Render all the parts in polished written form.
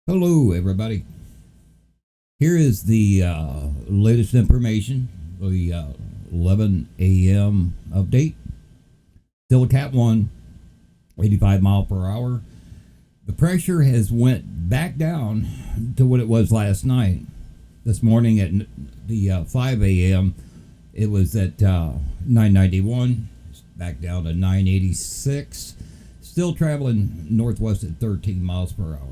Hello, everybody. Here is the latest information, the 11 a.m. update. Still a Cat 1, 85 mile per hour. The pressure has went back down to what it was last night. This morning at the 5 a.m., it was at 991, back down to 986. Still traveling northwest at 13 miles per hour.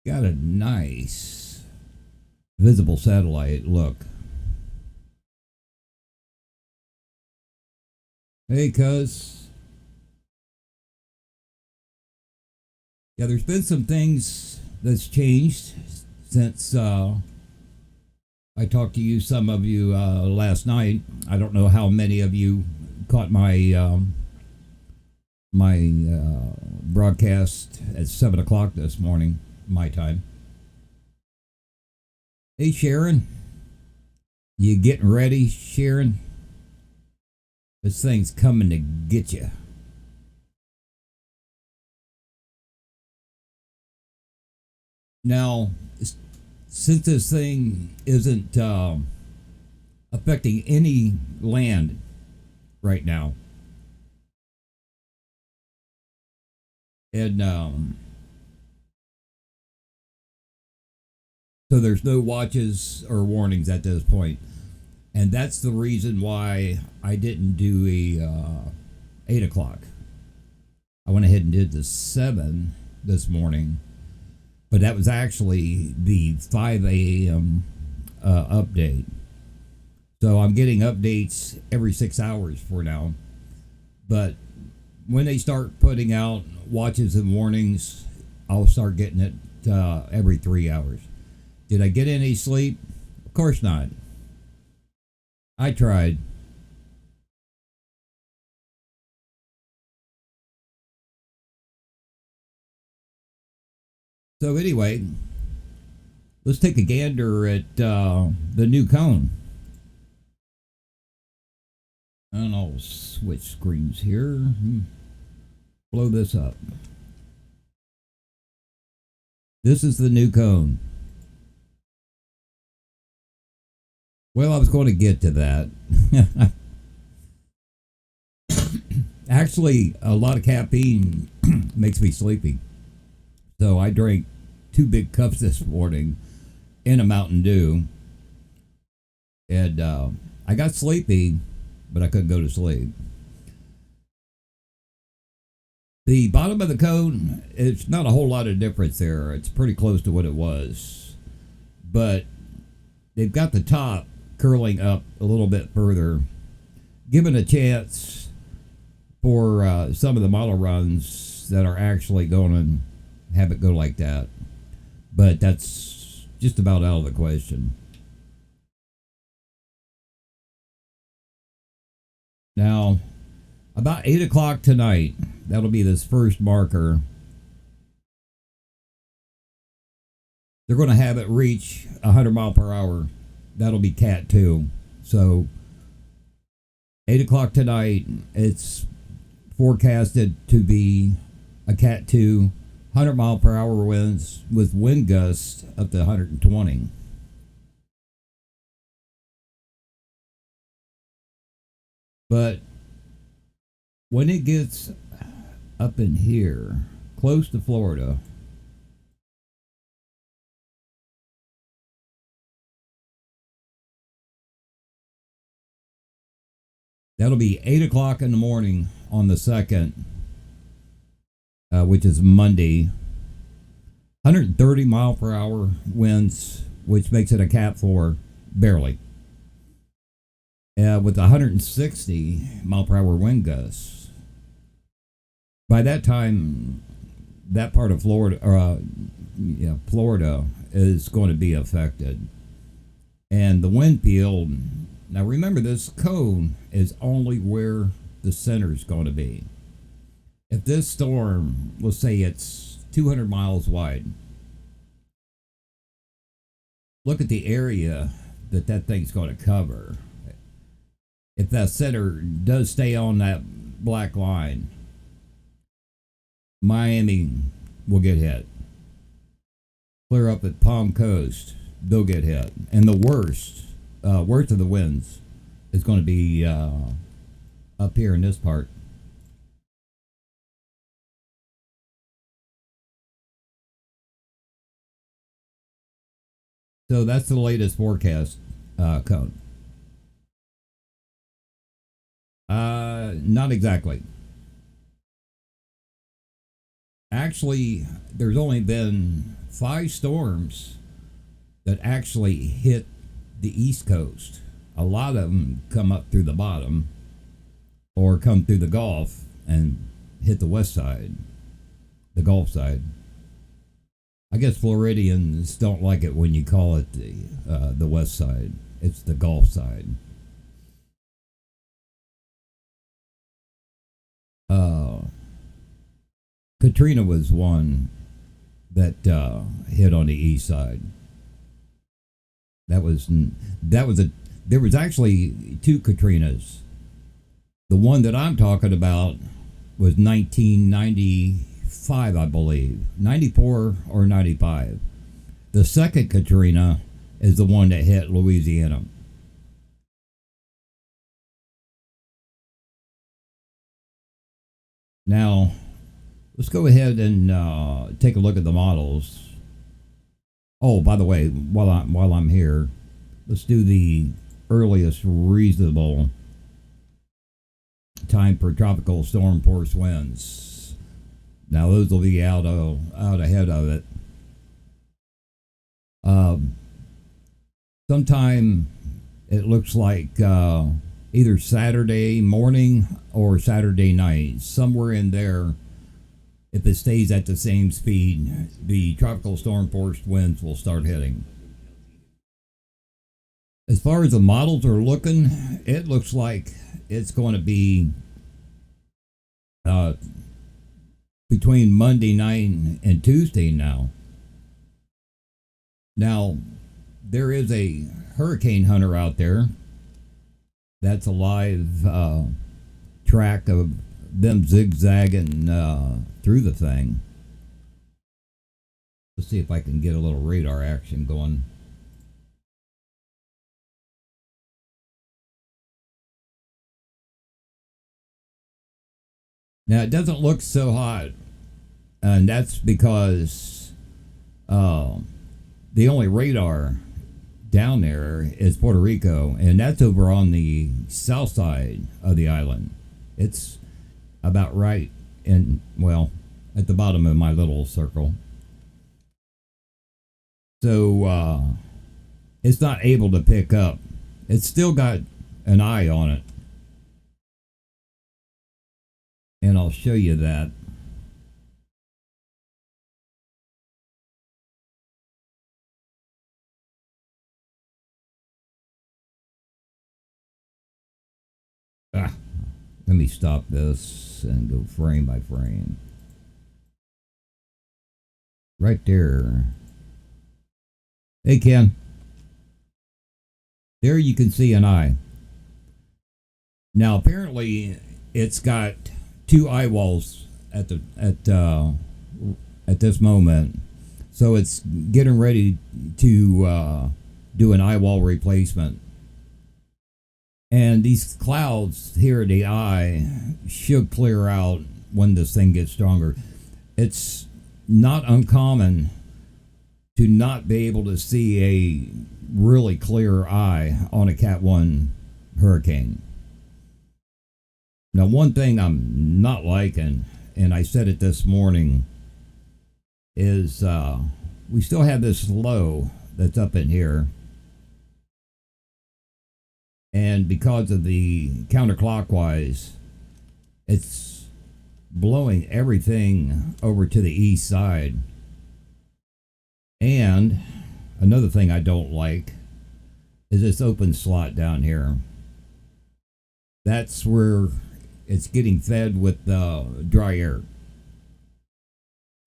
Got a nice visible satellite look. Hey, cuz. Yeah, there's been some things that's changed since I talked to you, some of you, last night. I don't know how many of you caught my broadcast at 7 o'clock this morning, my time. Hey, Sharon. You getting ready, Sharon? This thing's coming to get you. Now, since this thing isn't affecting any land right now, and so there's no watches or warnings at this point. And that's the reason why I didn't do a 8 o'clock. I went ahead and did the 7 this morning. But that was actually the 5 a.m. Update. So I'm getting updates every 6 hours for now. But when they start putting out watches and warnings, I'll start getting it every 3 hours. Did I get any sleep? Of course not. I tried. So anyway, let's take a gander at the new cone. And I'll switch screens here. Blow this up. This is the new cone. Well, I was going to get to that. Actually, a lot of caffeine makes me sleepy. So I drank 2 big cups this morning in a Mountain Dew. And I got sleepy, but I couldn't go to sleep. The bottom of the cone, it's not a whole lot of difference there. It's pretty close to what it was. But they've got the top curling up a little bit further, giving a chance for some of the model runs that are actually going to have it go like that. But that's just about out of the question. Now, about 8 o'clock tonight, that'll be this first marker. They're going to have it reach 100 mile per hour. That'll be Cat 2. So 8 o'clock tonight, it's forecasted to be a Cat 2, 100 mile per hour winds with wind gusts up to 120. But when it gets up in here, close to Florida, that'll be 8 o'clock in the morning on the 2nd, which is Monday. 130 mile per hour winds, which makes it a Cat 4, barely. With 160 mile per hour wind gusts. By that time, that part of Florida, Florida is going to be affected. And the wind field. Now remember, this cone is only where the center is going to be. If this storm, let's say it's 200 miles wide, look at the area that thing's going to cover. If that center does stay on that black line, Miami will get hit. Clear up at Palm Coast, they'll get hit. And the worst of the winds is going to be up here in this part. So that's the latest forecast cone. Not exactly. Actually, there's only been 5 storms that actually hit the East Coast. A lot of them come up through the bottom or come through the Gulf and hit the west side, the Gulf side. I guess Floridians don't like it when you call it the west side. It's the Gulf side. Uh, Katrina was one that hit on the east side. That was a. There was actually 2 Katrinas. The one that I'm talking about was 1995, I believe, 94 or 95. The second Katrina is the one that hit Louisiana. Now, let's go ahead and take a look at the models. Oh, by the way, while I'm here, let's do the earliest reasonable time for tropical storm force winds. Now those will be out ahead of it. Um, Sometime it looks like either Saturday morning or Saturday night, somewhere in there. If it stays at the same speed, the tropical storm force winds will start hitting. As far as the models are looking, it looks like it's going to be uh, between Monday night and Tuesday now. Now, there is a hurricane hunter out there. That's a live track of them zigzagging through the thing. Let's see if I can get a little radar action going. Now it doesn't look so hot, and that's because the only radar down there is Puerto Rico, and that's over on the south side of the island. It's about right in, well, at the bottom of my little circle. So it's not able to pick up. It's still got an eye on it. And I'll show you that. Ah, let me stop this and go frame by frame. Right there. Hey, Ken. There you can see an eye. Now, apparently, it's got 2 eye walls at this moment, so it's getting ready to do an eye wall replacement. And these clouds here at the eye should clear out when this thing gets stronger. It's not uncommon to not be able to see a really clear eye on a Cat 1 hurricane. Now, one thing I'm not liking, and I said it this morning, is we still have this low that's up in here. And because of the counterclockwise, it's blowing everything over to the east side. And another thing I don't like is this open slot down here. That's where it's getting fed with dry air.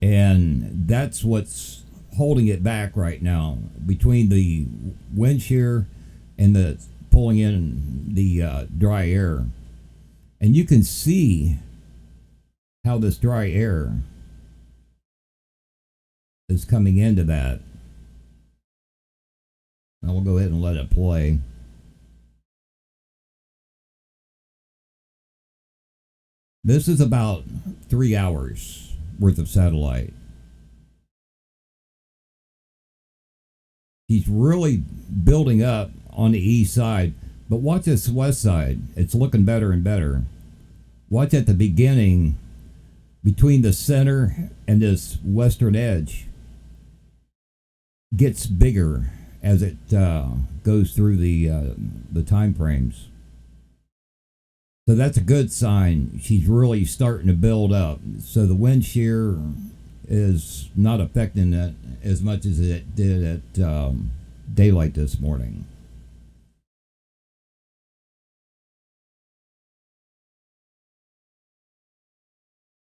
And that's what's holding it back right now between the wind shear and the pulling in the dry air. And you can see how this dry air is coming into that. Now we'll go ahead and let it play. This is about 3 hours worth of satellite. He's really building up on the east side, but watch this west side. It's looking better and better. Watch at the beginning, between the center and this western edge, gets bigger as it goes through the time frames. So that's a good sign. She's really starting to build up. So the wind shear is not affecting it as much as it did at daylight this morning.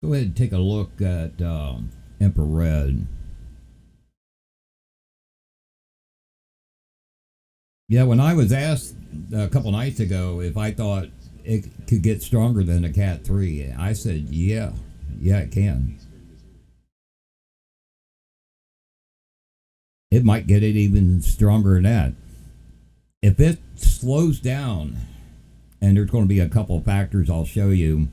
Go ahead and take a look at infrared. Yeah, when I was asked a couple nights ago if I thought it could get stronger than a Cat 3, I said, yeah, it can. It might get it even stronger than that. If it slows down, and there's going to be a couple of factors I'll show you,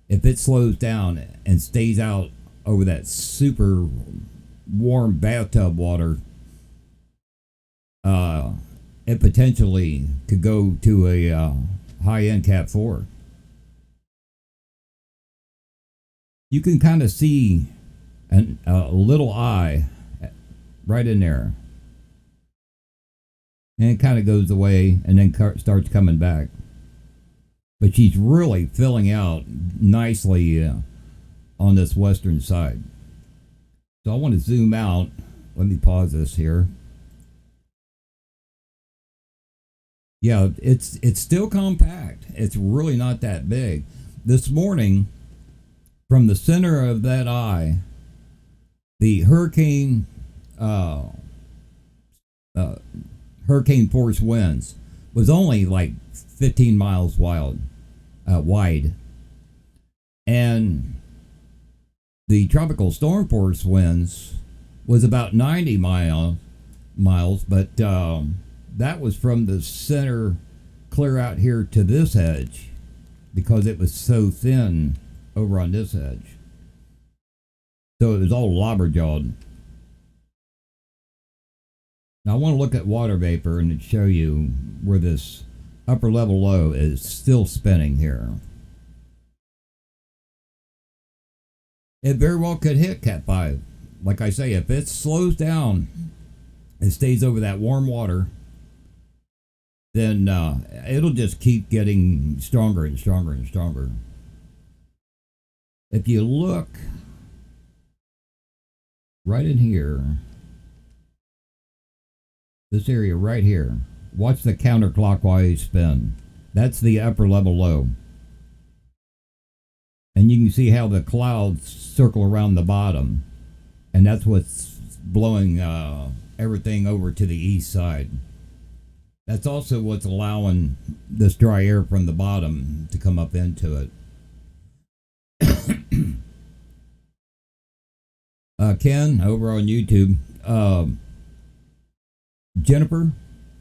if it slows down and stays out over that super warm bathtub water, it potentially could go to a high-end Cat 4. You can kind of see a little eye right in there. And it kind of goes away and then starts coming back. But she's really filling out nicely on this western side. So I want to zoom out. Let me pause this here. Yeah, it's still compact. It's really not that big. This morning, from the center of that eye, the hurricane force winds was only like 15 miles wide, and the tropical storm force winds was about 90 miles, but that was from the center clear out here to this edge because it was so thin over on this edge. So it was all lobberjawed. Now I want to look at water vapor and show you where this upper level low is still spinning here. It very well could hit Cat 5. Like I say, if it slows down and stays over that warm water, then it'll just keep getting stronger and stronger and stronger. If you look right in here, this area right here, watch the counterclockwise spin. That's the upper level low. And you can see how the clouds circle around the bottom. And that's what's blowing everything over to the east side. That's also what's allowing this dry air from the bottom to come up into it. Ken, over on YouTube, Jennifer,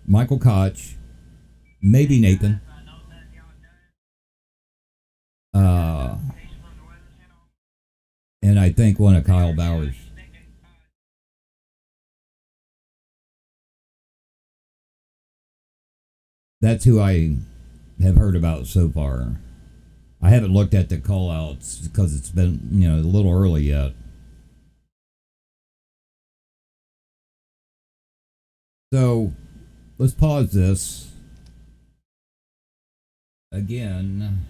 Michael Koch, maybe Nathan, and I think one of Kyle Bowers. That's who I have heard about so far. I haven't looked at the call outs because it's been, a little early yet. So let's pause this again.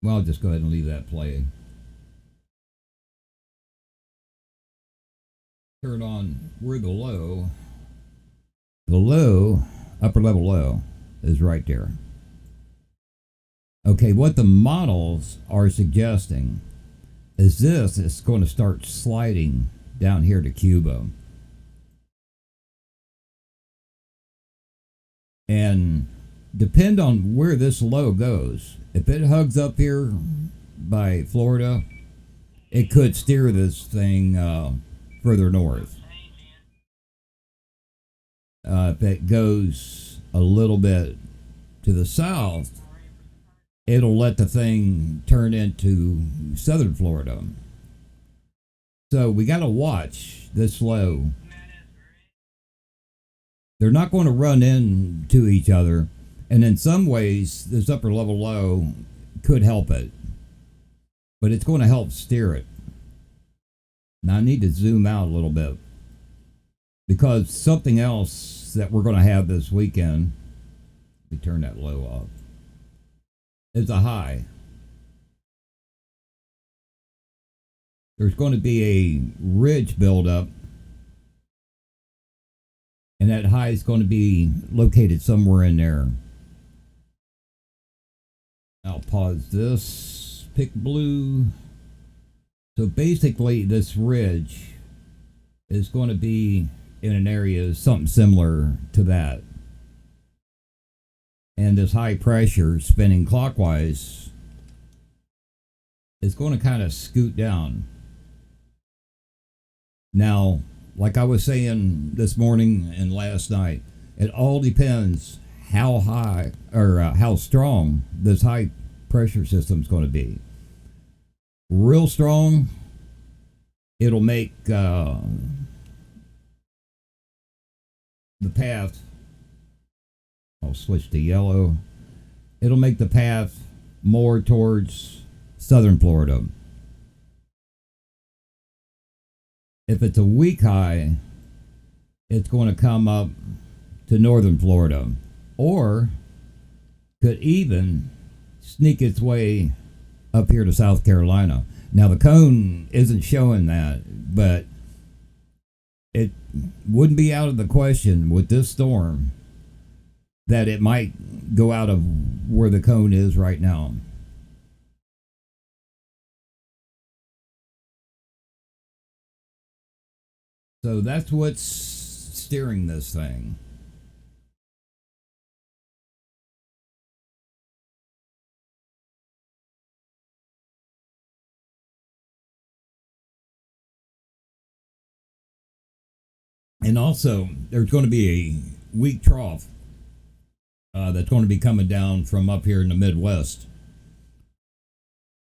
Well, I'll just go ahead and leave that playing. Turn on where the low, upper level low is right there. Okay, what the models are suggesting is this is going to start sliding down here to Cuba. And depend on where this low goes. If it hugs up here by Florida, it could steer this thing further north. If it goes a little bit to the south, it'll let the thing turn into southern Florida. So we got to watch this low. They're not going to run into each other. And in some ways, this upper level low could help it. But it's going to help steer it. Now I need to zoom out a little bit. Because something else that we're going to have this weekend, let me turn that low off, is a high. There's going to be a ridge buildup, and that high is going to be located somewhere in there. I'll pause this, pick blue. So basically this ridge is going to be in an area something similar to that. And this high pressure spinning clockwise is going to kind of scoot down. Now, like I was saying this morning and last night, it all depends how high or how strong this high pressure system is going to be. Real strong, it'll make the path, I'll switch to yellow, it'll make the path more towards southern Florida. If it's a weak high, it's going to come up to northern Florida, or could even sneak its way up here to South Carolina. Now the cone isn't showing that, but it wouldn't be out of the question with this storm that it might go out of where the cone is right now. So that's what's steering this thing. And also, there's going to be a weak trough that's going to be coming down from up here in the Midwest.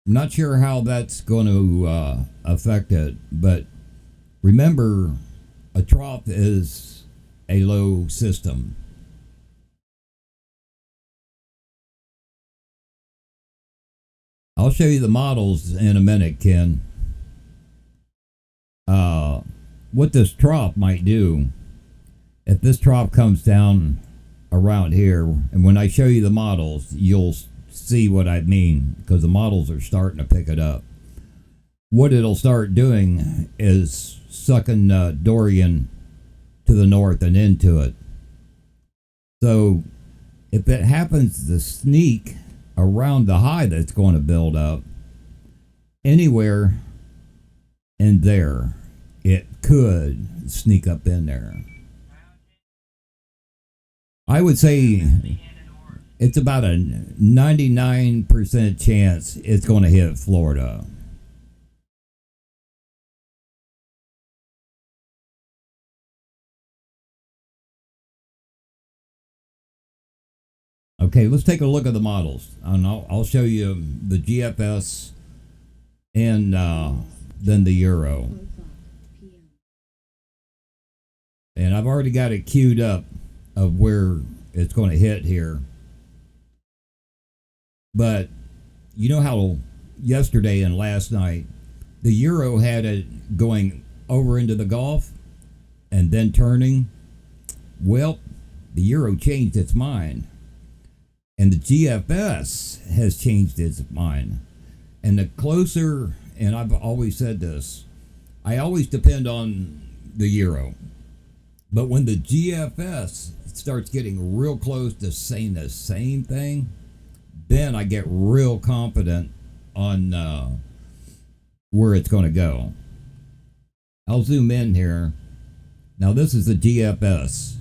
I'm not sure how that's going to affect it, but remember, a trough is a low system. I'll show you the models in a minute, Ken. What this trough might do, if this trough comes down around here, and when I show you the models, you'll see what I mean, because the models are starting to pick it up. What it'll start doing is sucking Dorian to the north and into it. So if it happens to sneak around the high that's going to build up, anywhere in there, it could sneak up in there. I would say it's about a 99% chance it's going to hit Florida. Okay, let's take a look at the models. And I'll show you the GFS and then the Euro. And I've already got it queued up of where it's going to hit here. But you know how yesterday and last night the Euro had it going over into the Gulf and then turning? Well, the Euro changed its mind. And the GFS has changed its mind. And the closer, and I've always said this, I always depend on the Euro. But when the GFS starts getting real close to saying the same thing, then I get real confident on where it's going to go. I'll zoom in here. Now this is the GFS,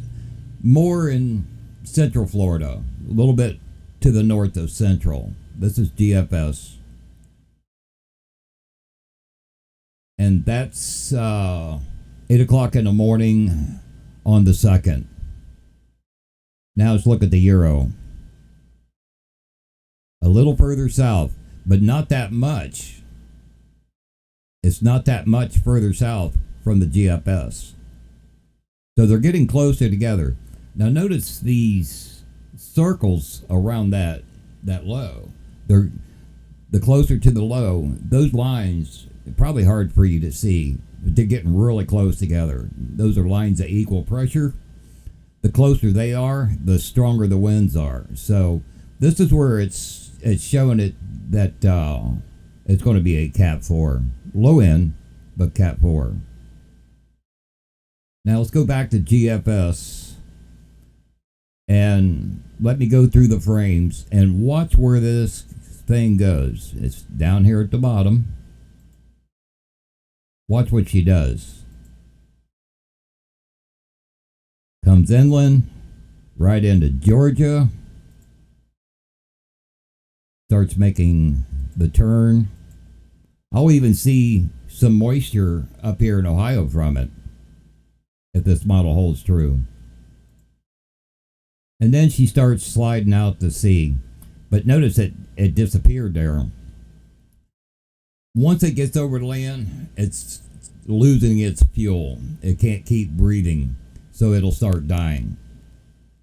more in Central Florida, a little bit to the north of Central. This is GFS, and that's 8 o'clock in the morning on the 2nd. Now let's look at the Euro. A little further south, but not that much. It's not that much further south from the GFS. So they're getting closer together. Now notice these circles around that low. They're the closer to the low. Those lines are probably hard for you to see, but they're getting really close together. Those are lines of equal pressure. The closer they are, the stronger the winds are. So this is where it's showing it that it's going to be a Cat 4. Low end, but Cat 4. Now let's go back to GFS and let me go through the frames and watch where this thing goes. It's down here at the bottom. Watch what she does. Comes inland, right into Georgia. Starts making the turn. I'll even see some moisture up here in Ohio from it, if this model holds true. And then she starts sliding out to sea. But notice it disappeared there. Once it gets over the land, it's losing its fuel. It can't keep breathing, so it'll start dying.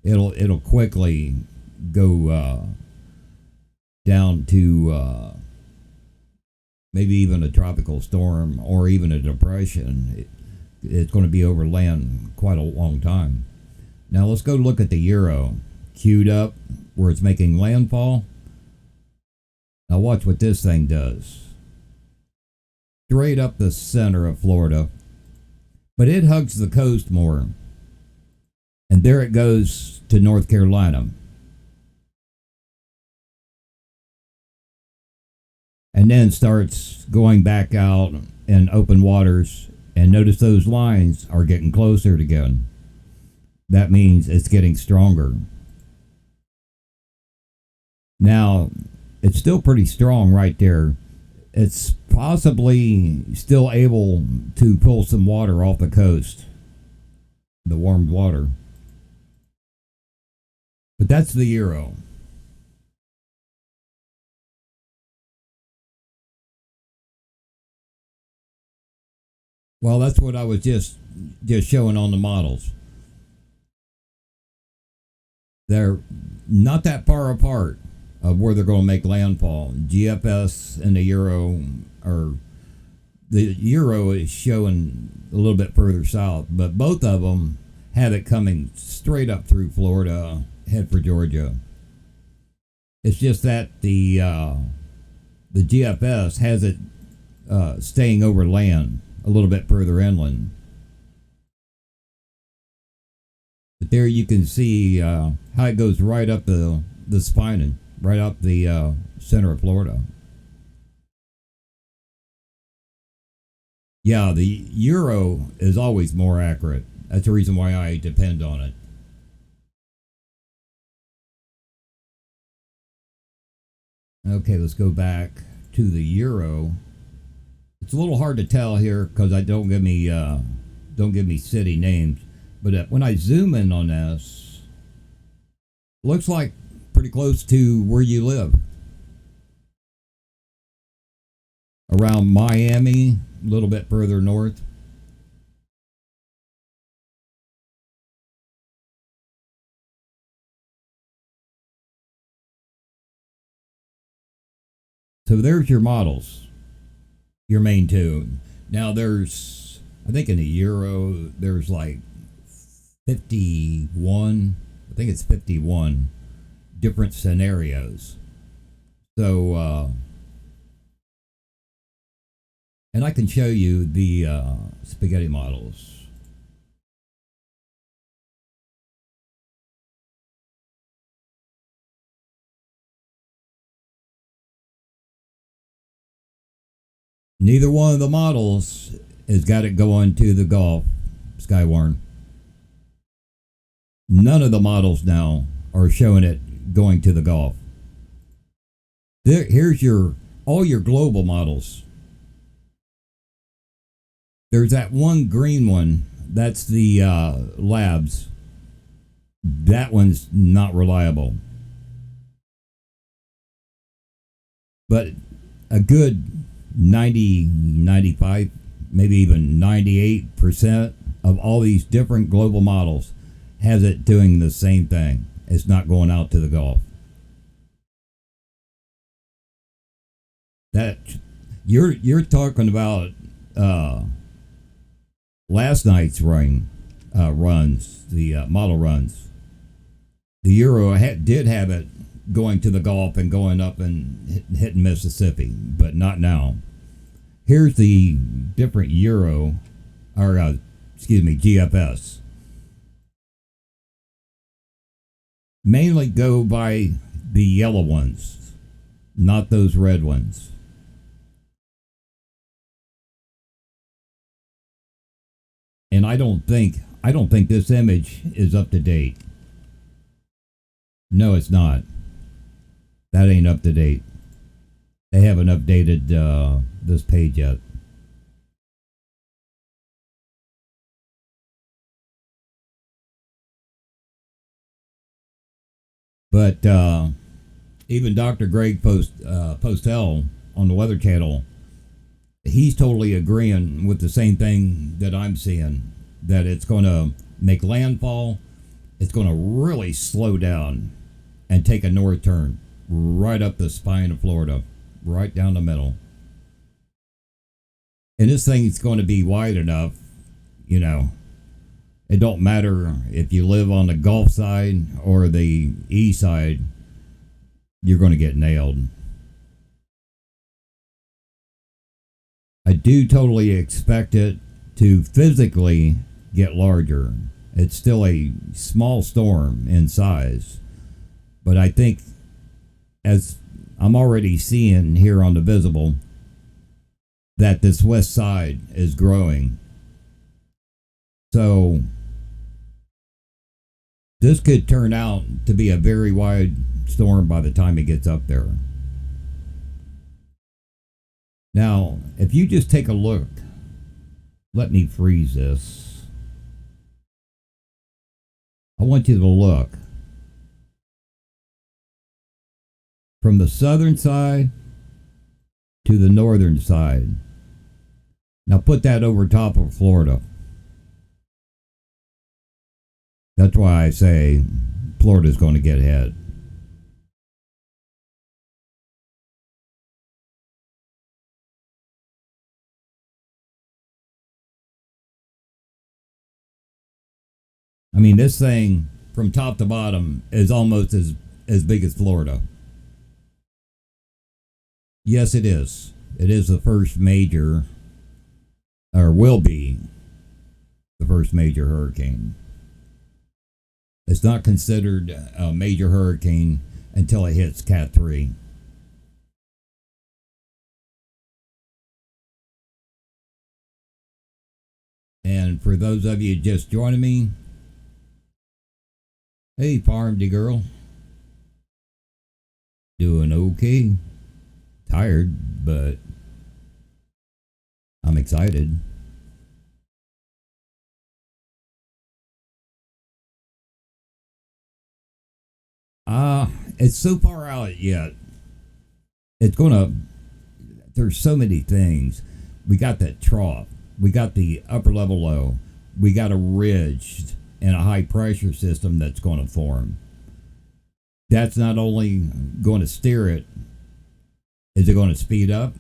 It'll quickly go down to maybe even a tropical storm or even a depression. It's going to be over land quite a long time. Now let's go look at the Euro, queued up where it's making landfall. Now watch what this thing does. Straight up the center of Florida, but it hugs the coast more. And there it goes to North Carolina. And then starts going back out in open waters. And notice those lines are getting closer together. That means it's getting stronger. Now, it's still pretty strong right there. It's possibly still able to pull some water off the coast, the warmed water. But that's the Euro. Well, that's what I was just showing on the models. They're not that far apart of where they're going to make landfall. GFS and the Euro the Euro is showing a little bit further south, but both of them have it coming straight up through Florida, head for Georgia. It's just that the GFS has it staying over land a little bit further inland. But there you can see how it goes right up the spine, right up the center of Florida. Yeah, the Euro is always more accurate. That's the reason why I depend on it. Okay, let's go back to the Euro. It's a little hard to tell here because I don't give me city names. But when I zoom in on this, looks like pretty close to where you live. Around Miami, a little bit further north. So there's your models, your main two. Now there's, I think in the Euro, there's like 51, I think it's 51 different scenarios. So, and I can show you the spaghetti models. Neither one of the models has got it going to the Gulf, Skywarn. None of the models now are showing it going to the Gulf. Here's your all your global models. There's that one green one. That's the labs. That one's not reliable. But a good 90, 95, maybe even 98% of all these different global models has it doing the same thing. It's not going out to the Gulf. That you're talking about last night's runs, the model runs. The Euro did have it going to the Gulf and going up and hitting Mississippi, but not now. Here's the different Euro, or GFS. Mainly go by the yellow ones, not those red ones. And I don't think this image is up to date. No, it's not. That ain't up to date. They haven't updated this page yet. But even Dr. Greg Postel on the Weather Channel, he's totally agreeing with the same thing that I'm seeing, that it's going to make landfall. It's going to really slow down and take a north turn right up the spine of Florida, right down the middle. And this thing's going to be wide enough, it don't matter if you live on the Gulf side or the east side, you're going to get nailed. I do totally expect it to physically get larger. It's still a small storm in size, but I think, as I'm already seeing here on the visible, that this west side is growing. So this could turn out to be a very wide storm by the time it gets up there. Now, if you just take a look, let me freeze this. I want you to look from the southern side to the northern side. Now put that over top of Florida. That's why I say Florida's going to get hit. I mean, this thing from top to bottom is almost as big as Florida. Yes, it is. It is the first major, or will be the first major hurricane. It's not considered a major hurricane until it hits Cat 3. And for those of you just joining me, hey, Farmdy girl. Doing okay. Tired, but I'm excited. It's so far out yet. There's so many things. We got that trough. We got the upper level low. We got a ridge and a high pressure system that's going to form. That's not only going to steer it. Is it going to speed up?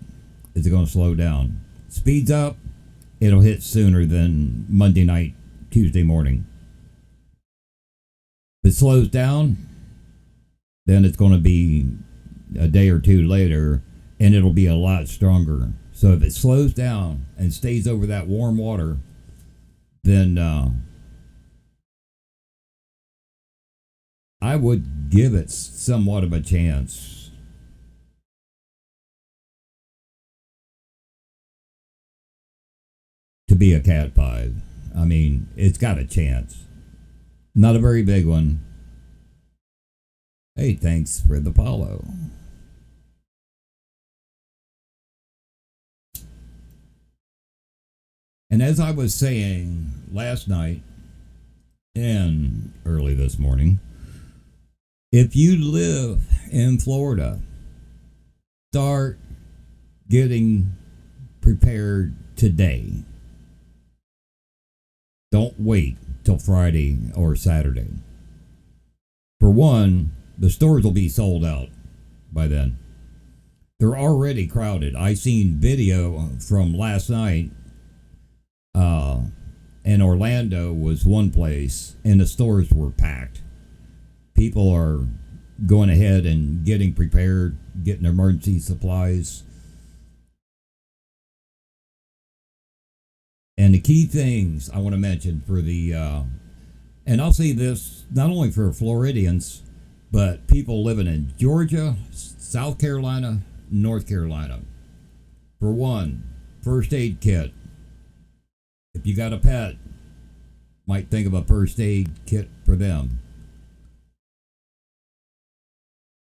Is it going to slow down? Speeds up, it'll hit sooner than Monday night, Tuesday morning. If it slows down, then it's going to be a day or two later, and it'll be a lot stronger. So if it slows down and stays over that warm water, then I would give it somewhat of a chance. be a Cat 5. I mean, it's got a chance. Not a very big one. Hey, thanks for the follow. And as I was saying last night and early this morning, if you live in Florida, start getting prepared today. Don't wait till Friday or Saturday. For one, the stores will be sold out by then. They're already crowded. I seen video from last night. And Orlando was one place, and the stores were packed. People are going ahead and getting prepared, getting emergency supplies. And the key things I want to mention for the, and I'll say this not only for Floridians, but people living in Georgia, South Carolina, North Carolina. For one, first aid kit. If you got a pet, might think of a first aid kit for them.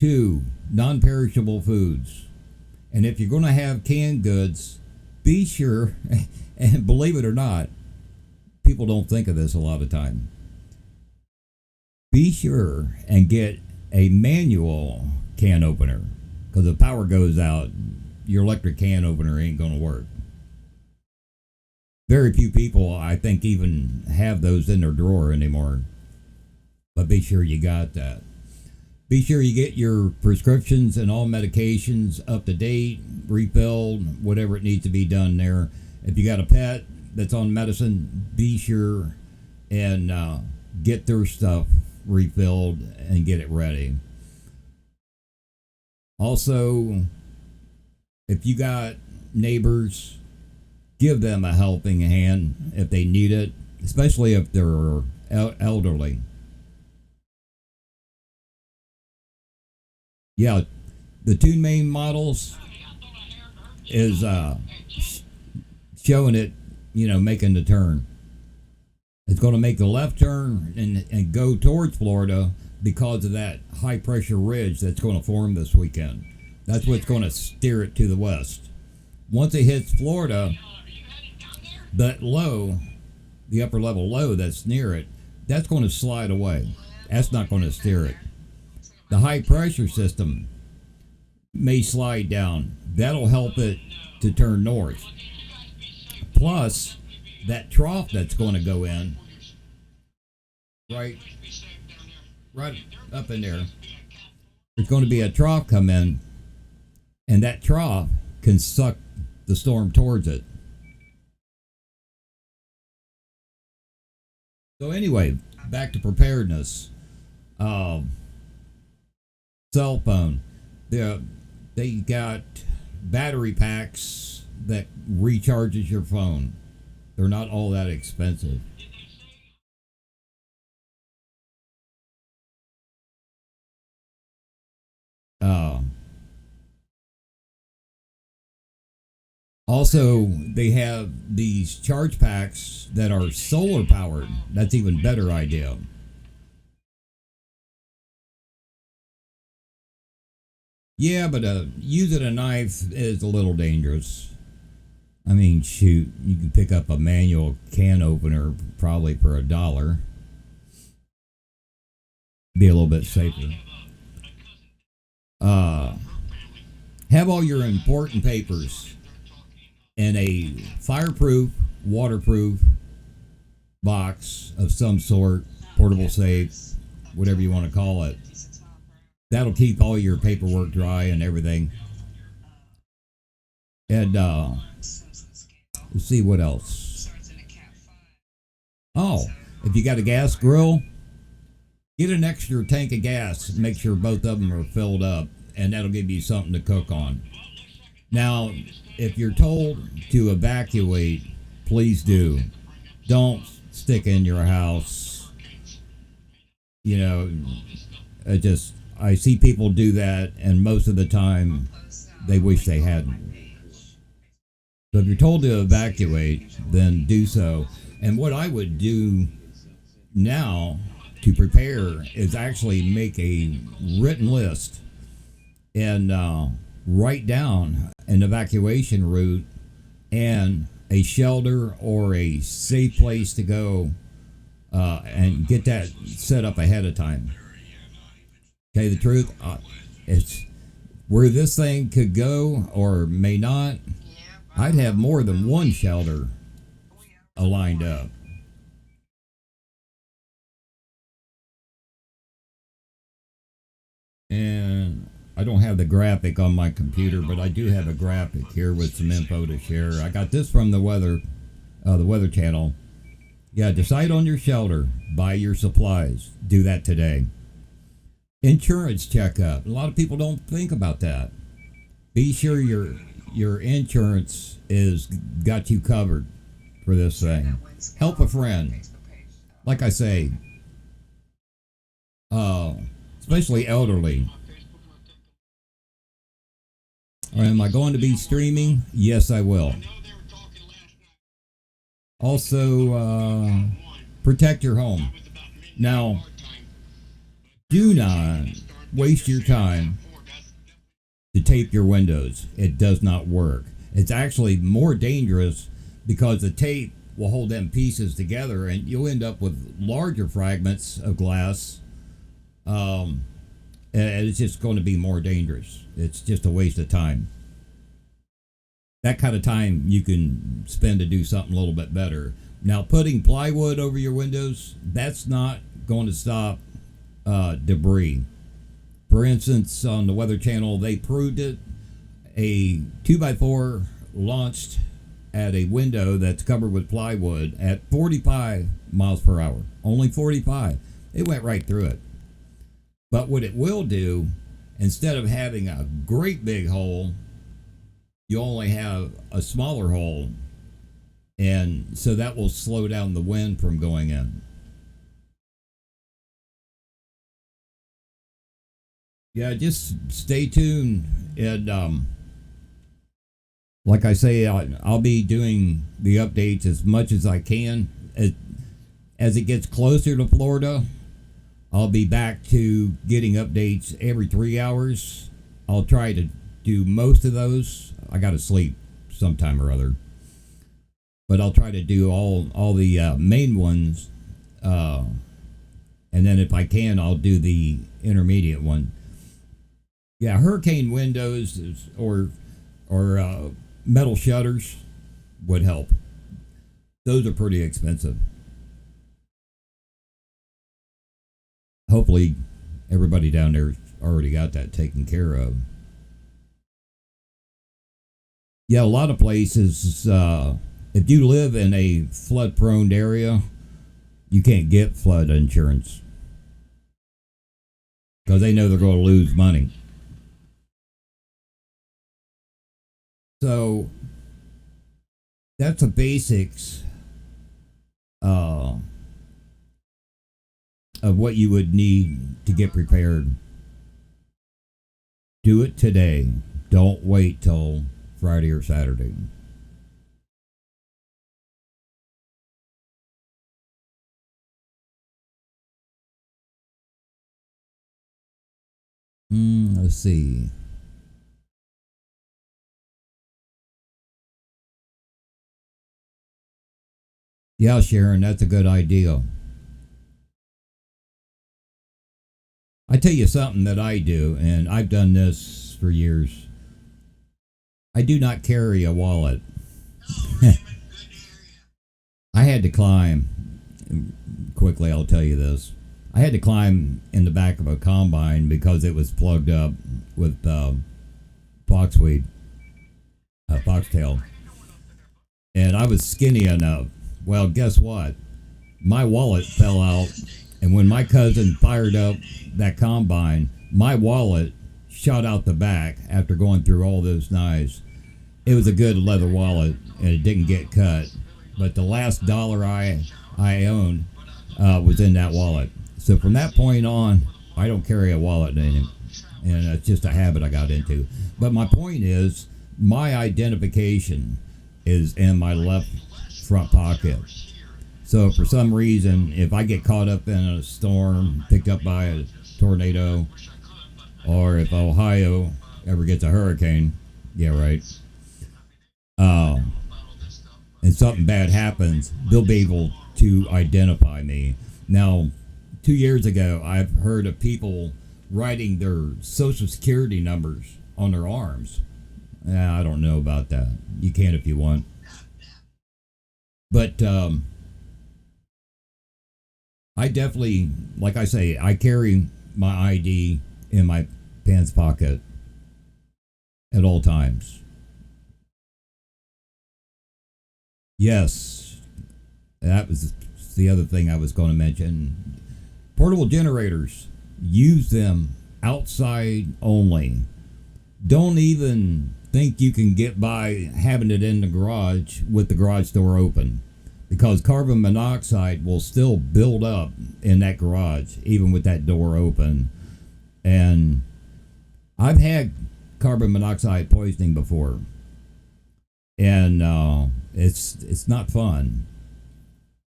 2, non-perishable foods. And if you're going to have canned goods, be sure, and believe it or not, people don't think of this a lot of time. Be sure and get a manual can opener, because if power goes out, your electric can opener ain't going to work. Very few people, I think, even have those in their drawer anymore. But be sure you got that. Be sure you get your prescriptions and all medications up to date, refilled, whatever it needs to be done there. If you got a pet that's on medicine, be sure and get their stuff refilled and get it ready. Also, if you got neighbors, give them a helping hand if they need it, especially if they're elderly. Yeah, the 2 main models is showing it, making the turn. It's going to make the left turn and go towards Florida because of that high pressure ridge that's going to form this weekend. That's what's going to steer it to the west. Once it hits Florida, that low, the upper level low that's near it, that's going to slide away. That's not going to steer it. The high pressure system may slide down. That'll help it to turn north. Plus, that trough that's going to go in, right up in there, there's going to be a trough come in, and that trough can suck the storm towards it. So anyway, back to preparedness. Cell phone. They got battery packs that recharges your phone. They're not all that expensive. Also, they have these charge packs that are solar powered. That's even better idea. Yeah, but using a knife is a little dangerous. I mean, shoot, you can pick up a manual can opener probably for $1. Be a little bit safer. Have all your important papers in a fireproof, waterproof box of some sort, portable safe, whatever you want to call it. That'll keep all your paperwork dry and everything. And let's see what else. Oh, if you got a gas grill, get an extra tank of gas. Make sure both of them are filled up, and that'll give you something to cook on. Now, if you're told to evacuate, please do. Don't stick in your house. I see people do that, and most of the time, they wish they hadn't. So if you're told to evacuate, then do so. And what I would do now to prepare is actually make a written list and write down an evacuation route and a shelter or a safe place to go, and get that set up ahead of time. Okay, the truth, it's where this thing could go or may not. I'd have more than one shelter lined up. And I don't have the graphic on my computer, but I do have a graphic here with some info to share. I got this from the Weather Channel. Yeah, decide on your shelter, buy your supplies. Do that today. Insurance checkup. A lot of people don't think about that. Be sure your insurance is got you covered for this thing. Help a friend. Like I say, especially elderly. Am I going to be streaming? Yes, I will. Also, protect your home. Now, do not waste your time to tape your windows. It does not work. It's actually more dangerous because the tape will hold them pieces together and you'll end up with larger fragments of glass. And it's just going to be more dangerous. It's just a waste of time. That kind of time you can spend to do something a little bit better. Now, putting plywood over your windows, that's not going to stop debris. For instance, on the Weather Channel, they proved it. A 2x4 launched at a window that's covered with plywood at 45 miles per hour. Only 45. It went right through it. But what it will do, instead of having a great big hole, you only have a smaller hole. And so that will slow down the wind from going in. Yeah, just stay tuned. And like I say, I'll be doing the updates as much as I can. As it gets closer to Florida, I'll be back to getting updates every 3 hours. I'll try to do most of those. I got to sleep sometime or other. But I'll try to do all the main ones. And then if I can, I'll do the intermediate one. Yeah, hurricane windows or metal shutters would help. Those are pretty expensive. Hopefully everybody down there already got that taken care of. Yeah, a lot of places, if you live in a flood prone area, you can't get flood insurance because they know they're going to lose money. So that's the basics of what you would need to get prepared. Do it today. Don't wait till Friday or Saturday. Let's see. Yeah, Sharon, that's a good idea. I tell you something that I do, and I've done this for years. I do not carry a wallet. I had to climb. Quickly, I'll tell you this. I had to climb in the back of a combine because it was plugged up with foxweed, foxtail. And I was skinny enough. Well, guess what? My wallet fell out. And when my cousin fired up that combine, my wallet shot out the back after going through all those knives. It was a good leather wallet, and it didn't get cut. But the last dollar I owned was in that wallet. So from that point on, I don't carry a wallet anymore. And it's just a habit I got into. But my point is, my identification. is in my left front pocket. So for some reason, if I get caught up in a storm, picked up by a tornado, or if Ohio ever gets a hurricane, yeah, right, um, and something bad happens, they'll be able to identify me. Now, 2 years ago, I've heard of people writing their social security numbers on their arms. I don't know about that. You can if you want. But I definitely, like I say, I carry my ID in my pants pocket at all times. Yes, that was the other thing I was going to mention. Portable generators, use them outside only. Don't even think you can get by having it in the garage with the garage door open, because carbon monoxide will still build up in that garage even with that door open. And I've had carbon monoxide poisoning before, and it's not fun.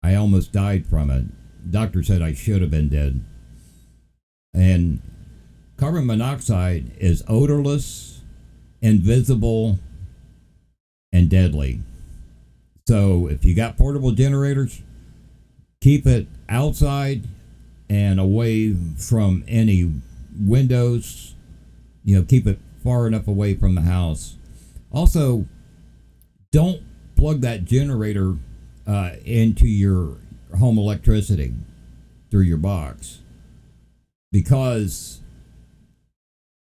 I almost died from it. Doctor said I should have been dead. And carbon monoxide is odorless, invisible, and deadly. So if you got portable generators, keep it outside and away from any windows. Keep it far enough away from the house. Also, don't plug that generator into your home electricity through your box, because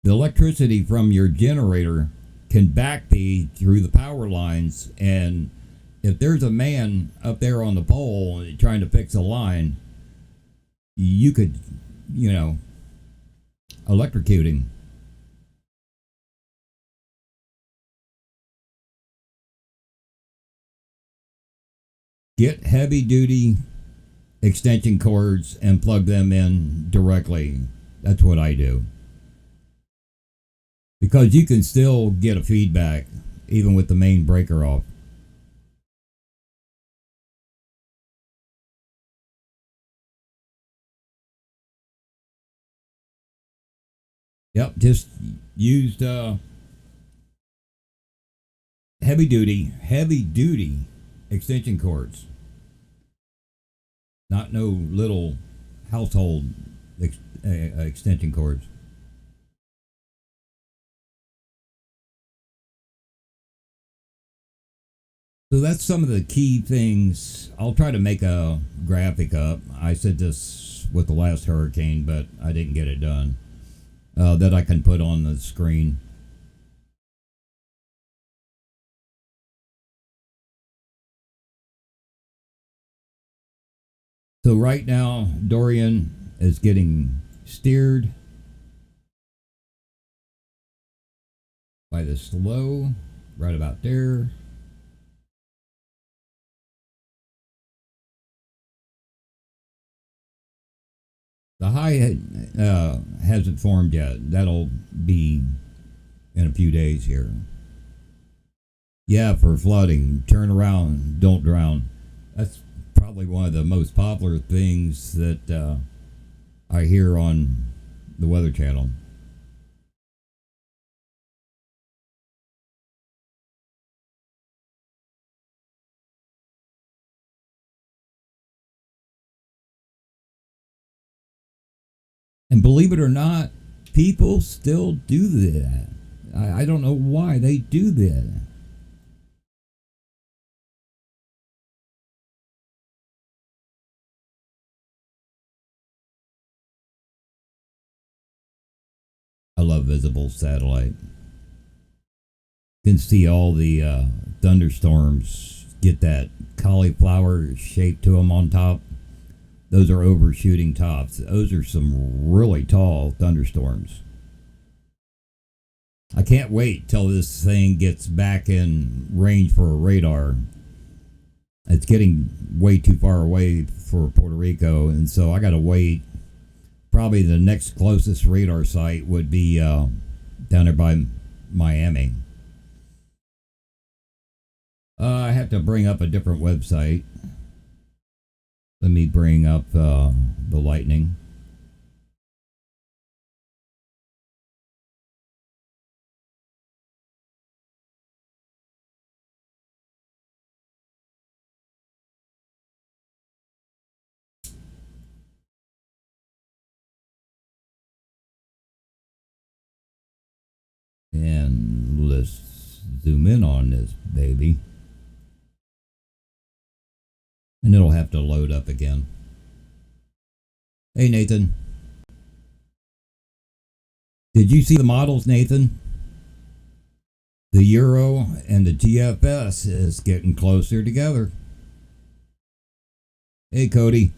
the electricity from your generator can backfeed through the power lines, and if there's a man up there on the pole trying to fix a line, you could, electrocute him. Get heavy duty extension cords and plug them in directly. That's what I do. Because you can still get a feedback even with the main breaker off. Yep, just used heavy duty extension cords. Not no little household extension cords. So that's some of the key things. I'll try to make a graphic up. I said this with the last hurricane, but I didn't get it done. That I can put on the screen. So right now, Dorian is getting steered by the slow, right about there. The high hasn't formed yet. That'll be in a few days here. Yeah, for flooding. Turn around, don't drown. That's probably one of the most popular things that I hear on the Weather Channel. And believe it or not, people still do that. I don't know why they do that. I love visible satellite. You can see all the thunderstorms get that cauliflower shape to them on top. Those are overshooting tops. Those are some really tall thunderstorms. I can't wait till this thing gets back in range for a radar. It's getting way too far away for Puerto Rico, and so I gotta wait. Probably the next closest radar site would be down there by Miami. I have to bring up a different website. Let me bring up the lightning. And let's zoom in on this baby. And it'll have to load up again. Hey, Nathan. Did you see the models, Nathan? The Euro and the GFS is getting closer together. Hey, Cody.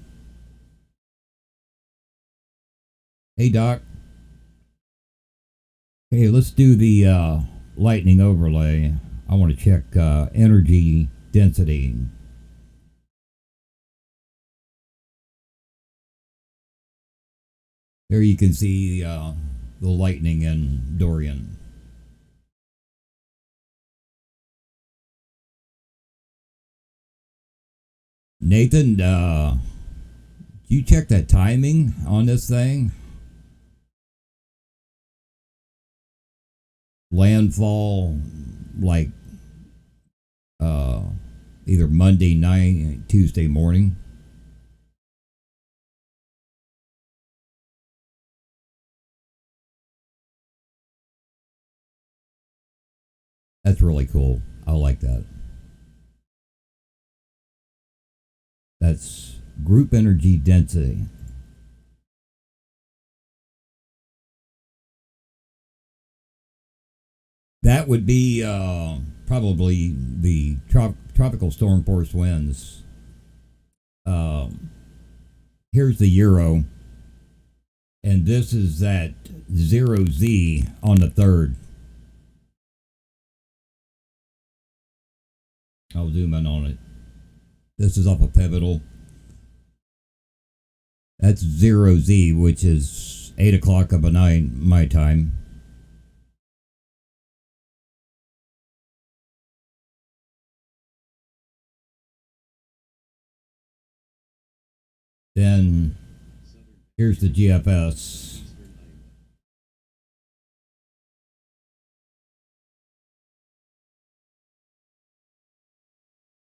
Hey, Doc. Hey, let's do the lightning overlay. I want to check energy density. There you can see the lightning in Dorian. Nathan, you check that timing on this thing? Landfall like either Monday night, Tuesday morning. That's really cool. I like that. That's group energy density. That would be probably the tropical storm force winds. Here's the Euro, and this is that 0Z on the 3rd. I'll zoom in on it. This is off a pivotal. That's 0Z, which is 8 o'clock of a night, my time. Then here's the GFS.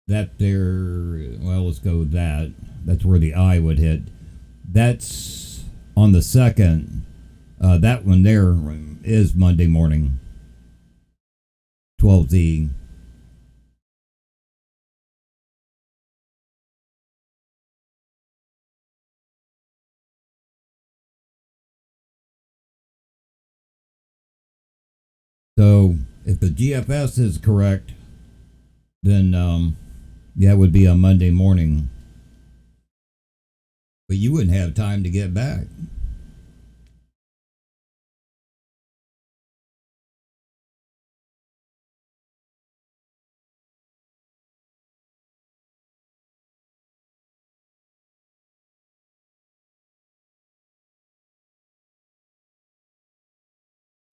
That there, well, let's go with that. That's where the eye would hit. That's on the 2nd. That one there is Monday morning. 12Z. So if the GFS is correct, then yeah, it would be a Monday morning. But you wouldn't have time to get back.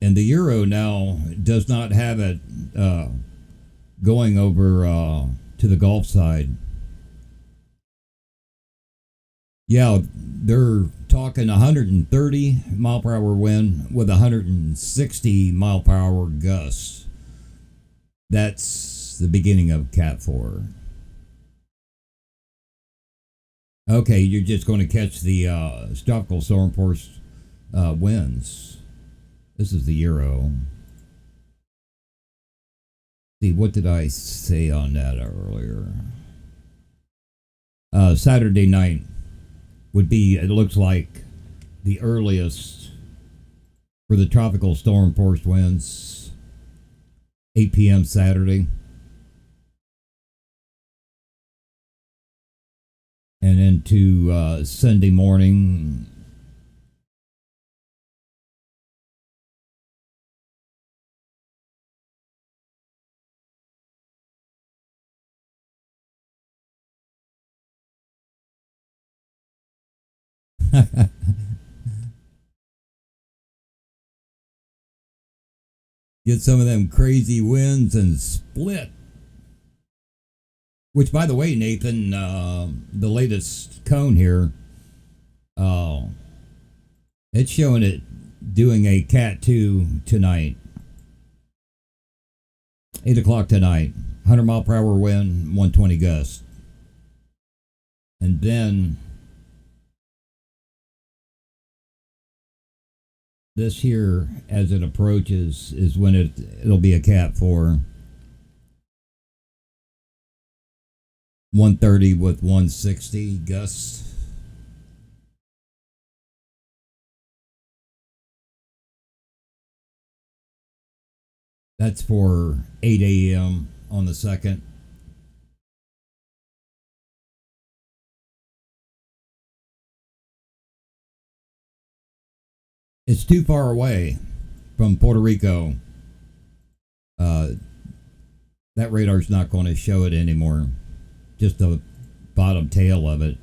And the Euro now does not have it going over to the Gulf side. Yeah, they're talking 130 mile per hour wind with 160 mile per hour gusts. That's the beginning of Cat 4. Okay, you're just going to catch the tropical storm force winds. This is the Euro. See, what did I say on that earlier? Saturday night would be, it looks like, the earliest for the tropical storm force winds. 8 p.m. Saturday. And into Sunday morning. Get some of them crazy winds and split. Which, by the way, Nathan, the latest cone here, uh, it's showing it doing a Cat 2 tonight. 8 o'clock tonight. 100 mile per hour wind, 120 gust. And then this here, as it approaches, is when it'll be a Cat 4. 130 with 160 gusts. That's for 8 a.m. on the 2nd. It's too far away from Puerto Rico. That radar's not going to show it anymore. Just the bottom tail of it.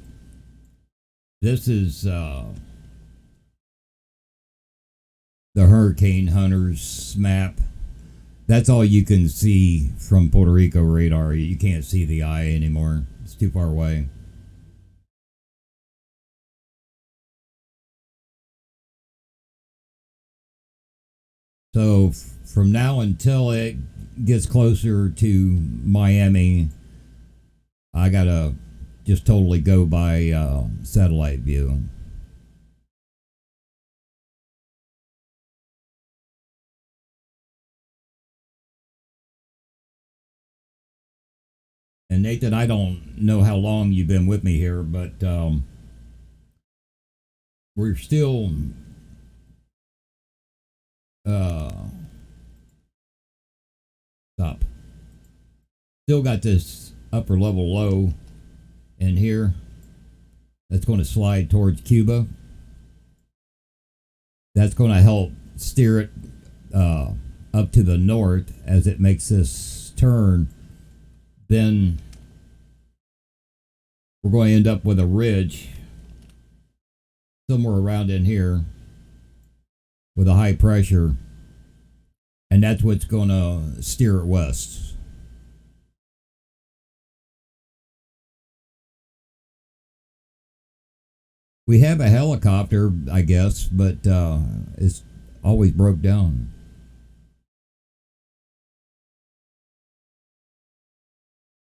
This is the Hurricane Hunters map. That's all you can see from Puerto Rico radar. You can't see the eye anymore. It's too far away. So from now until it gets closer to Miami, I gotta just totally go by satellite view. And Nathan, I don't know how long you've been with me here, but we're still stop. Still got this upper level low in here that's going to slide towards Cuba. That's going to help steer it up to the north as it makes this turn. Then we're going to end up with a ridge somewhere around in here with a high pressure, and that's what's going to steer it west. We have a helicopter, I guess, but it's always broke down.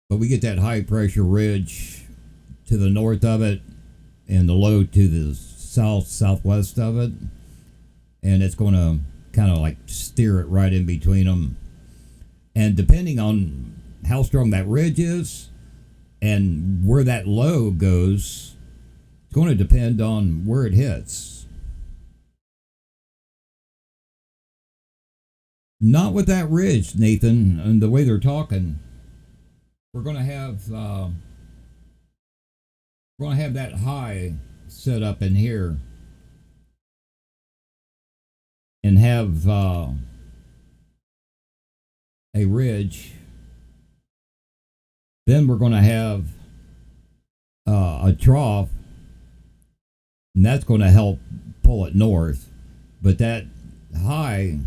But we get that high pressure ridge to the north of it and the low to the southwest of it, and it's going to kind of like steer it right in between them. And depending on how strong that ridge is and where that low goes, it's going to depend on where it hits. Not with that ridge, Nathan, and the way they're talking. We're going to have that high set up in here, and have a ridge. Then we're going to have a trough, and that's going to help pull it north. But that high,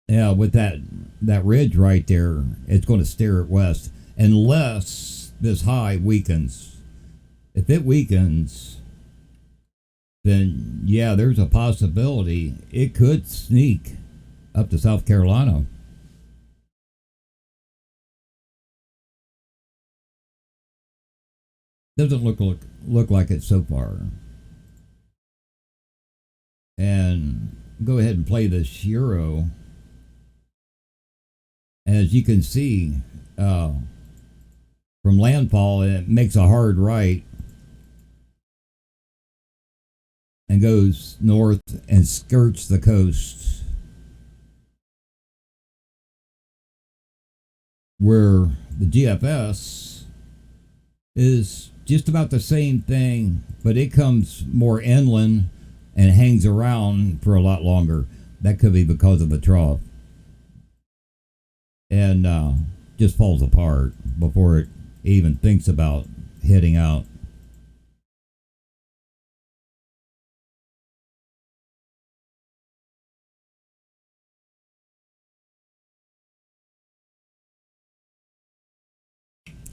yeah, with that ridge right there, it's going to steer it west unless this high weakens. If it weakens, then yeah, there's a possibility it could sneak up to South Carolina. Doesn't look like it so far. And go ahead and play this Euro. As you can see, from landfall, it makes a hard right and goes north and skirts the coast, where the GFS is just about the same thing, but it comes more inland and hangs around for a lot longer. That could be because of the trough, and just falls apart before it even thinks about heading out.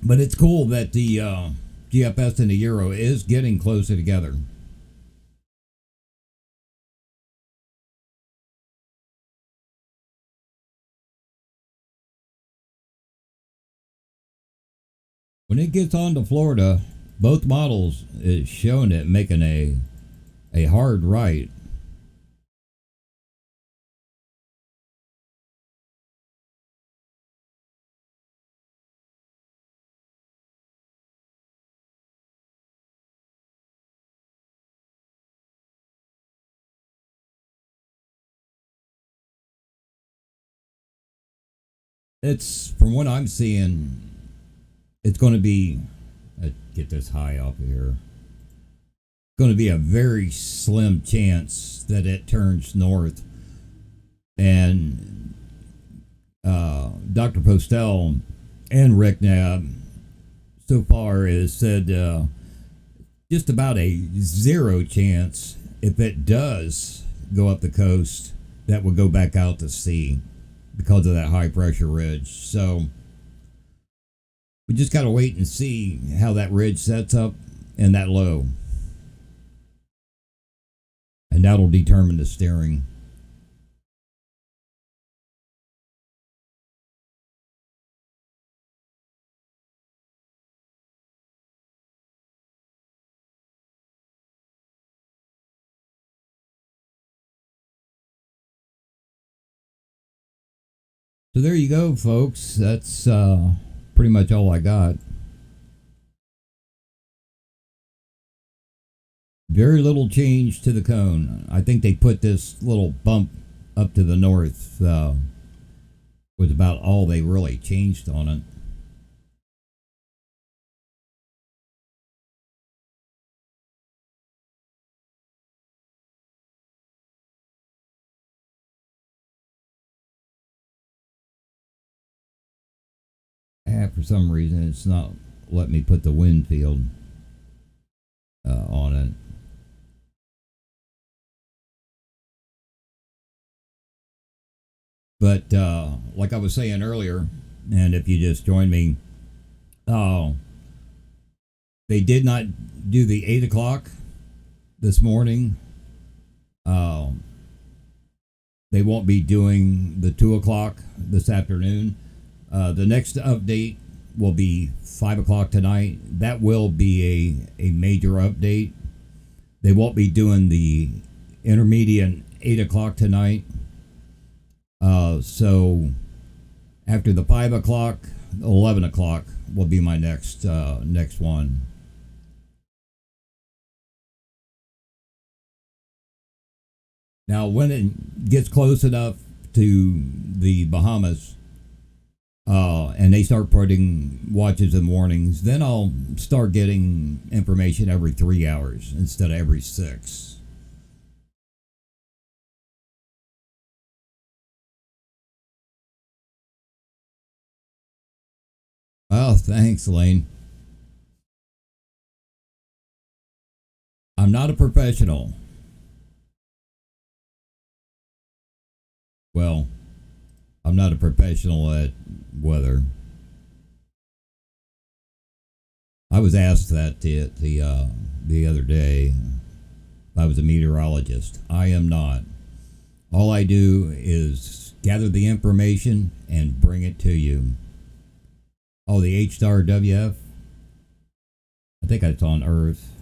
But it's cool that the GFS and the Euro is getting closer together. When it gets on to Florida, both models is showing it making a hard right. It's from what I'm seeing, it's going to be get this high off of here. Going to be a very slim chance that it turns north. And Dr. Postel and Rick Nab so far has said just about a zero chance if it does go up the coast that will go back out to sea because of that high pressure ridge. So we just got to wait and see how that ridge sets up and that low. And that'll determine the steering. So there you go, folks. That's pretty much all I got. Very little change to the cone. I think they put this little bump up to the north was about all they really changed on it. And for some reason, it's not letting me put the wind field on it. But like I was saying earlier, and if you just joined me, uh, they did not do the 8 o'clock this morning. Uh, they won't be doing the 2 o'clock this afternoon. The next update will be 5 o'clock tonight. That will be a major update. They won't be doing the intermediate 8 o'clock tonight. So after the 5 o'clock, 11 o'clock will be my next one. Now, when it gets close enough to the Bahamas, and they start putting watches and warnings, then I'll start getting information every 3 hours instead of every 6. Oh, thanks, Lane. I'm not a professional. Well, I'm not a professional at weather. I was asked that the other day. If I was a meteorologist. I am not. All I do is gather the information and bring it to you. Oh, the H star WF. I think it's on Earth.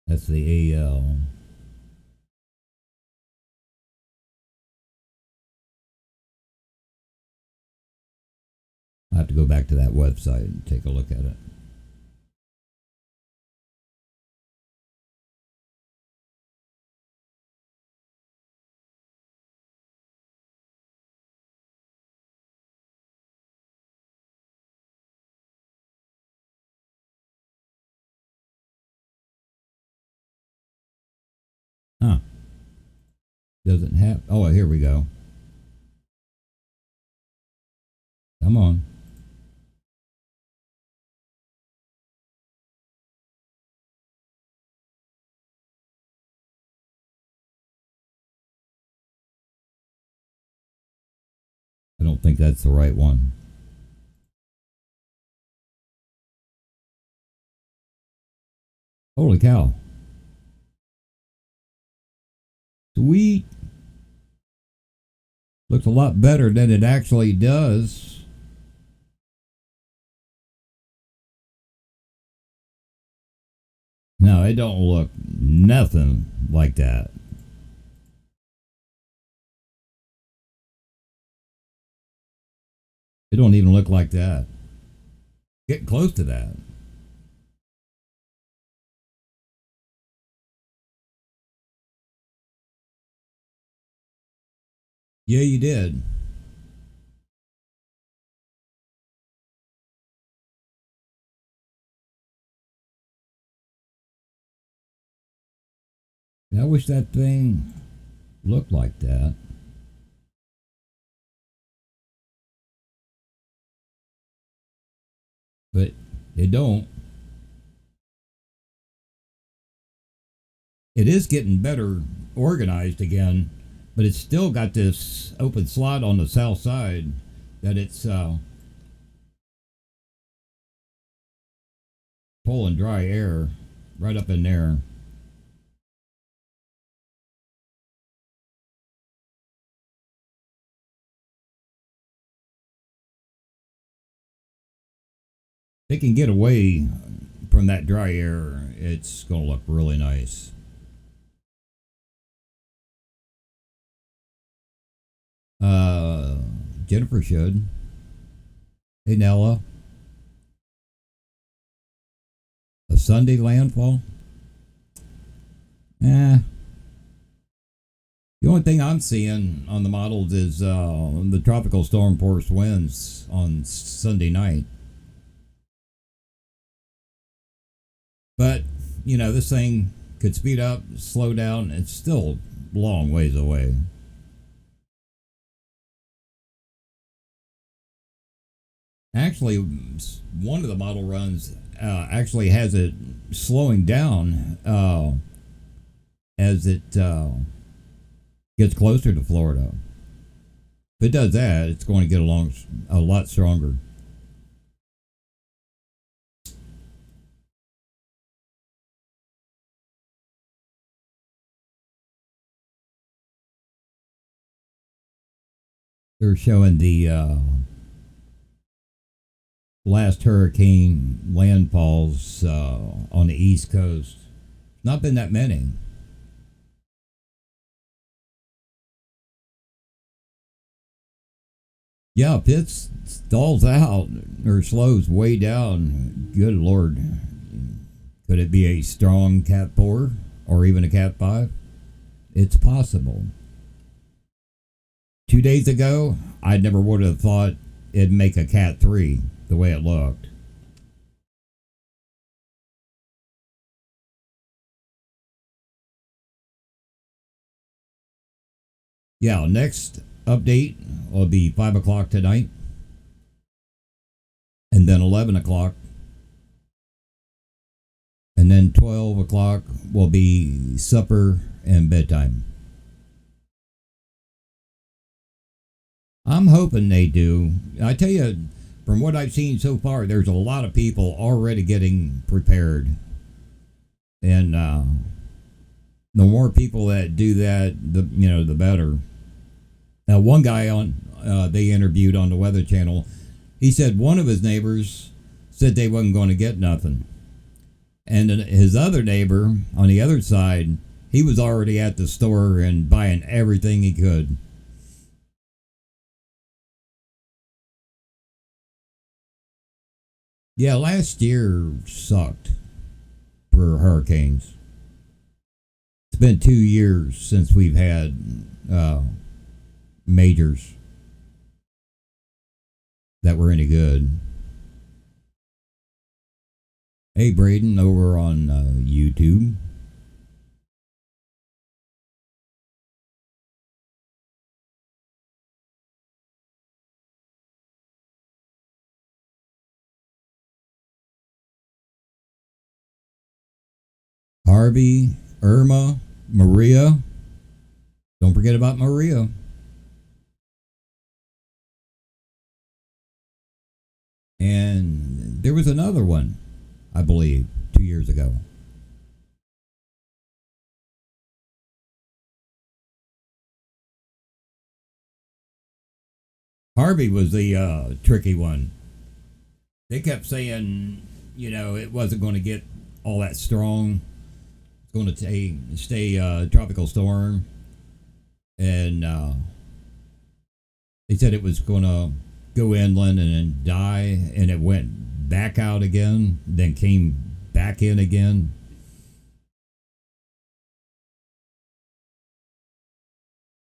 That's the AL. I have to go back to that website and take a look at it. Huh. Doesn't have. Oh, here we go. Come on. don't think that's the right one. Holy cow. Sweet. Looks a lot better than it actually does. No, it don't look nothing like that. It don't even look like that. Getting close to that. Yeah, you did. I wish that thing looked like that. But it don't. It is getting better organized again, but it's still got this open slot on the south side that it's pulling dry air right up in there. They can get away from that dry air. It's going to look really nice. Uh, Jennifer should. Hey, Nella. A Sunday landfall? Eh. The only thing I'm seeing on the models is the tropical storm force winds on Sunday night. But, this thing could speed up, slow down. It's still a long ways away. Actually, one of the model runs actually has it slowing down as it gets closer to Florida. If it does that, it's going to get along a lot stronger. They're showing the last hurricane landfalls on the East Coast. Not been that many. Yeah, if it stalls out or slows way down, good Lord. Could it be a strong Cat 4 or even a Cat 5? It's possible. 2 days ago, I never would have thought it'd make a Cat 3 the way it looked. Yeah, next update will be 5 o'clock tonight, and then 11 o'clock, and then 12 o'clock will be supper and bedtime. I'm hoping they do. I tell you, from what I've seen so far, there's a lot of people already getting prepared. And the more people that do that, the better. Now, one guy they interviewed on the Weather Channel, he said one of his neighbors said they wasn't going to get nothing, and his other neighbor on the other side, he was already at the store and buying everything he could. Yeah, last year sucked for hurricanes. It's been 2 years since we've had majors that were any good. Hey, Braden, over on YouTube. Harvey, Irma, Maria. Don't forget about Maria. And there was another one, I believe, 2 years ago. Harvey was the tricky one. They kept saying, it wasn't going to get all that strong. It's going to stay tropical storm, and they said it was going to go inland and then die, and it went back out again, then came back in again.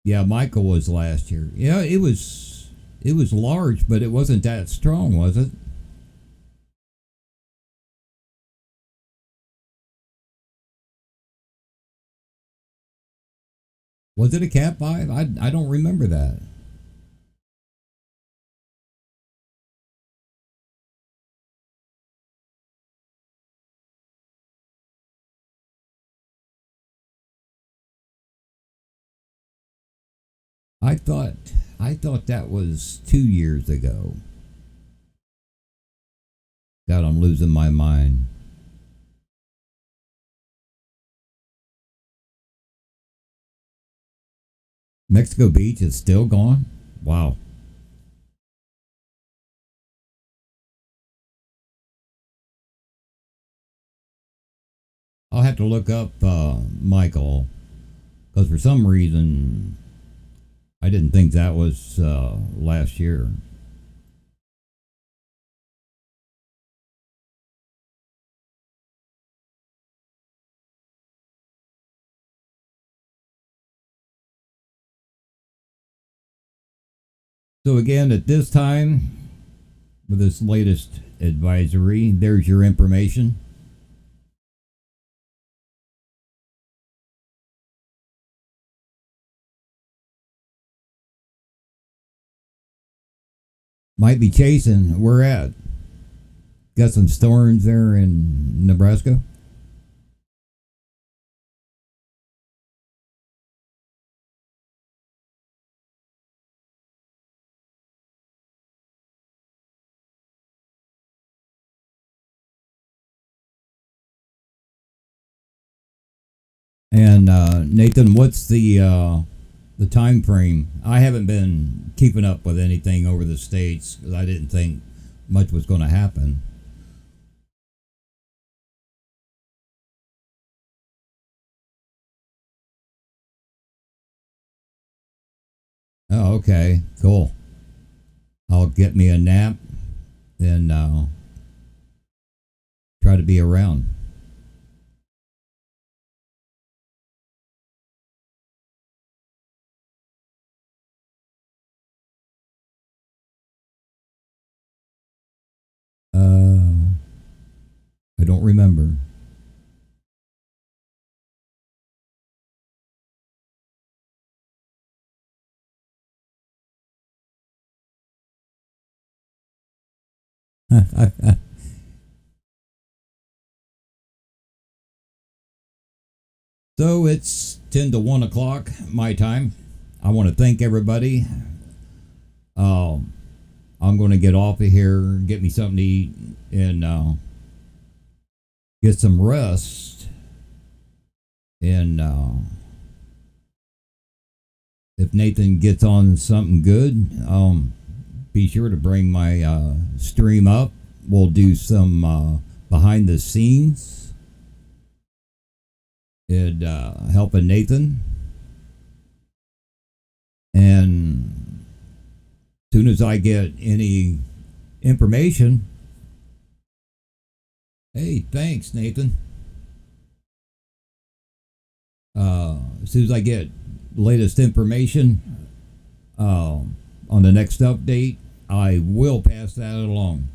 Yeah, Michael was last year. Yeah, it was large, but it wasn't that strong, was it? Was it a Cat 5? I don't remember that. I thought I thought that was 2 years ago. God, I'm losing my mind. Mexico Beach is still gone? Wow. I'll have to look up Michael because for some reason I didn't think that was last year. So again, at this time, with this latest advisory, there's your information. Might be chasing. We're at. Got some storms there in Nebraska. And Nathan, what's the time frame? I haven't been keeping up with anything over the states because I didn't think much was going to happen. Oh, okay, cool. I'll get me a nap and try to be around. I don't remember. So it's 10 to 1 o'clock my time. I want to thank everybody. Um, I'm going to get off of here, get me something to eat, and get some rest. And if Nathan gets on something good, be sure to bring my stream up. We'll do some behind the scenes and helping Nathan. And as soon as I get any information, hey, thanks, Nathan. As soon as I get latest information on the next update, I will pass that along.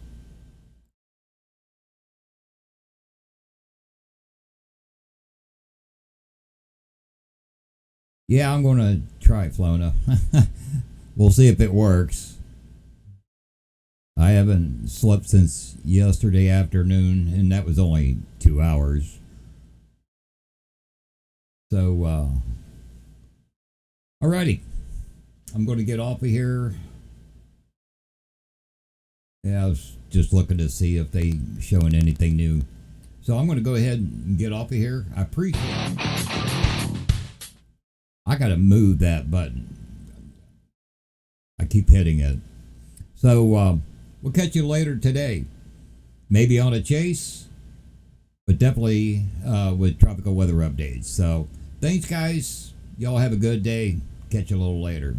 Yeah, I'm going to try Flona. We'll see if it works. I haven't slept since yesterday afternoon, and that was only 2 hours. So, alrighty. I'm going to get off of here Yeah, I was just looking to see if they showing anything new. So I'm going to go ahead and get off of here. I appreciate it. I got to move that button. I keep hitting it. So we'll catch you later today. Maybe on a chase, but definitely with tropical weather updates. So thanks, guys. Y'all have a good day. Catch you a little later.